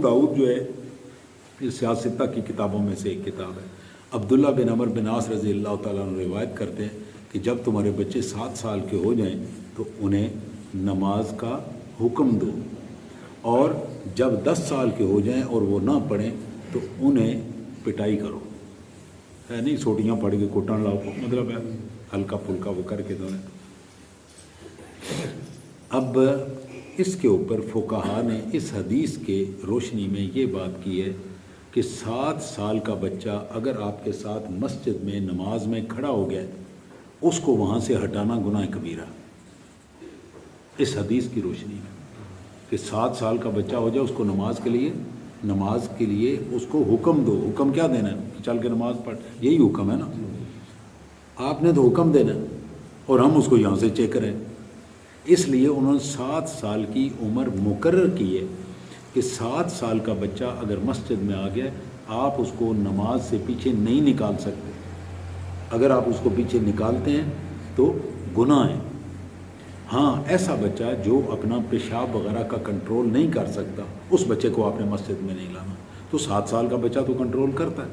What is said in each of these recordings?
داؤد جو ہے یہ سیاستہ کی کتابوں میں سے ایک کتاب ہے۔ عبداللہ بن عمر بن عاص رضی اللہ تعالیٰ عنہ روایت کرتے ہیں کہ جب تمہارے بچے 7 سال کے ہو جائیں تو انہیں نماز کا حکم دو، اور جب 10 سال کے ہو جائیں اور وہ نہ پڑھیں تو انہیں پٹائی کرو۔ ہے نہیں سوٹیاں پڑھ کے کوٹن لاؤ، مطلب ہے ہلکا پھلکا وہ کر کے دو۔ اب اس کے اوپر فقہا نے اس حدیث کے روشنی میں یہ بات کی ہے کہ 7 سال کا بچہ اگر آپ کے ساتھ مسجد میں نماز میں کھڑا ہو گیا اس کو وہاں سے ہٹانا گناہ کبیرہ، اس حدیث کی روشنی میں کہ 7 سال کا بچہ ہو جائے اس کو نماز کے لیے اس کو حکم دو۔ حکم کیا دینا ہے کہ چل کے نماز پڑھ، یہی حکم ہے نا، آپ نے تو حکم دینا ہے اور ہم اس کو یہاں سے چیک کریں۔ اس لیے انہوں نے 7 سال کی عمر مقرر کی ہے کہ 7 سال کا بچہ اگر مسجد میں آ گیا آپ اس کو نماز سے پیچھے نہیں نکال سکتے۔ اگر آپ اس کو پیچھے نکالتے ہیں تو گناہ ہے۔ ہاں ایسا بچہ جو اپنا پیشاب وغیرہ کا کنٹرول نہیں کر سکتا اس بچے کو آپ نے مسجد میں نہیں لانا۔ تو 7 سال کا بچہ تو کنٹرول کرتا ہے،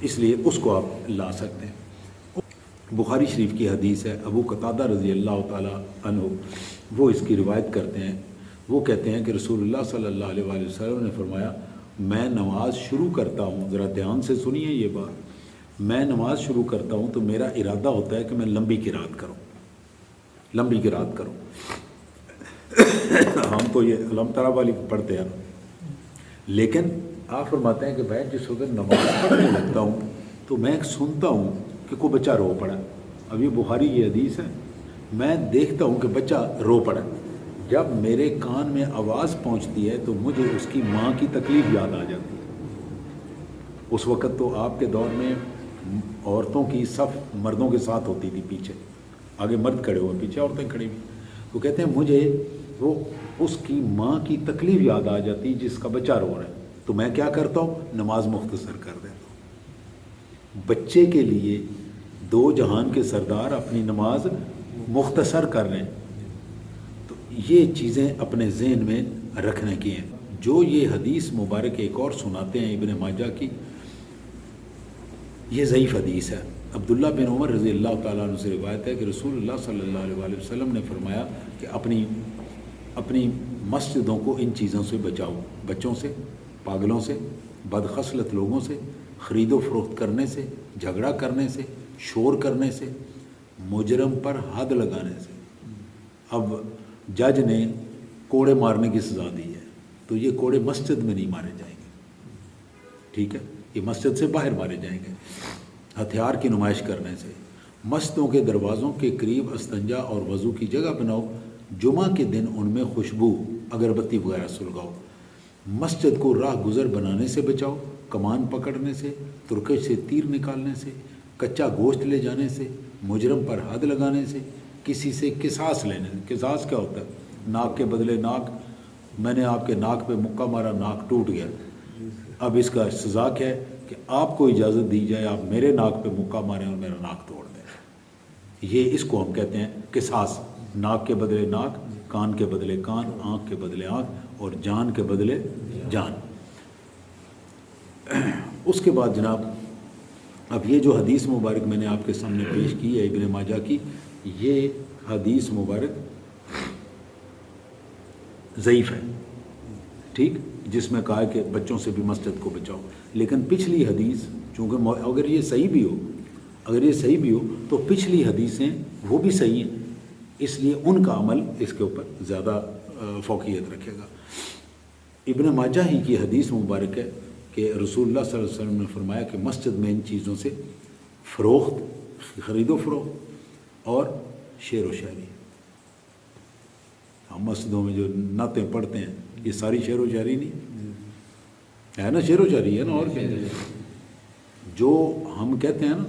اس لیے اس کو آپ لا سکتے ہیں۔ بخاری شریف کی حدیث ہے، ابو قتادہ رضی اللہ تعالیٰ عنہ وہ اس کی روایت کرتے ہیں۔ وہ کہتے ہیں کہ رسول اللہ صلی اللہ علیہ وآلہ وسلم نے فرمایا میں نماز شروع کرتا ہوں، ذرا دھیان سے سنیے یہ بات، میں نماز شروع کرتا ہوں تو میرا ارادہ ہوتا ہے کہ میں لمبی قرات کروں۔ ہم تو یہ علم طرح والی پڑھتے ہیں، لیکن آپ فرماتے ہیں کہ بھائی جس وقت نماز پڑھنے لگتا ہوں تو میں سنتا ہوں کہ کوئی بچہ رو پڑا۔ اب یہ بخاری کی حدیث ہے، میں دیکھتا ہوں کہ بچہ رو پڑا۔ جب میرے کان میں آواز پہنچتی ہے تو مجھے اس کی ماں کی تکلیف یاد آ جاتی ہے۔ اس وقت تو آپ کے دور میں عورتوں کی صف مردوں کے ساتھ ہوتی تھی، پیچھے آگے مرد کھڑے ہوئے پیچھے عورتیں کھڑی ہوئی، تو کہتے ہیں مجھے وہ اس کی ماں کی تکلیف یاد آ جاتی جس کا بچہ رو رہا ہے، تو میں کیا کرتا ہوں نماز مختصر کر دیتا ہوں۔ بچے کے لیے 2 جہان کے سردار اپنی نماز مختصر کر رہے ہیں، تو یہ چیزیں اپنے ذہن میں رکھنے کی ہیں۔ جو یہ حدیث مبارک ایک اور سناتے ہیں ابن ماجہ کی، یہ ضعیف حدیث ہے۔ عبداللہ بن عمر رضی اللہ تعالیٰ عنہ سے روایت ہے کہ رسول اللہ صلی اللہ علیہ وآلہ وسلم نے فرمایا کہ اپنی مسجدوں کو ان چیزوں سے بچاؤ، بچوں سے، پاگلوں سے، بدخصلت لوگوں سے، خرید و فروخت کرنے سے، جھگڑا کرنے سے، شور کرنے سے، مجرم پر حد لگانے سے۔ اب جج نے کوڑے مارنے کی سزا دی ہے تو یہ کوڑے مسجد میں نہیں مارے جائیں گے، ٹھیک ہے، یہ مسجد سے باہر مارے جائیں گے۔ ہتھیار کی نمائش کرنے سے، مسجدوں کے دروازوں کے قریب استنجا اور وضو کی جگہ بناؤ، جمعہ کے دن ان میں خوشبو اگربتی وغیرہ سلگاؤ، مسجد کو راہ گزر بنانے سے بچاؤ، کمان پکڑنے سے، ترکش سے تیر نکالنے سے، کچا گوشت لے جانے سے، مجرم پر حد لگانے سے، کسی سے قصاص لینے سے۔ قصاص کیا ہوتا ہے؟ ناک کے بدلے ناک، میں نے آپ کے ناک پہ مکہ مارا، ناک ٹوٹ گیا، اب اس کا سزا کیا ہے کہ آپ کو اجازت دی جائے آپ میرے ناک پہ مکہ ماریں اور میرا ناک توڑ دیں۔ یہ اس کو ہم کہتے ہیں قصاص، ناک کے بدلے ناک، کان کے بدلے کان، آنکھ کے بدلے آنکھ، اور جان کے بدلے جان۔ اس کے بعد جناب اب یہ جو حدیث مبارک میں نے آپ کے سامنے پیش کی ہے ابن ماجہ کی، یہ حدیث مبارک ضعیف ہے، ٹھیک، جس میں کہا ہے کہ بچوں سے بھی مسجد کو بچاؤ۔ لیکن پچھلی حدیث چونکہ اگر یہ صحیح بھی ہو تو پچھلی حدیثیں وہ بھی صحیح ہیں، اس لیے ان کا عمل اس کے اوپر زیادہ فوقیت رکھے گا۔ ابن ماجہ ہی کی حدیث مبارک ہے کہ رسول اللہ صلی اللہ علیہ وسلم نے فرمایا کہ مسجد میں ان چیزوں سے فروخت، خرید و فروخت اور شعر و شاعری، ہم مسجدوں میں جو نعتیں پڑھتے ہیں یہ ساری شعر و شاعری نہیں ہے نا، شعر و شاعری ہے نا، اور کیا جو ہم کہتے ہیں نا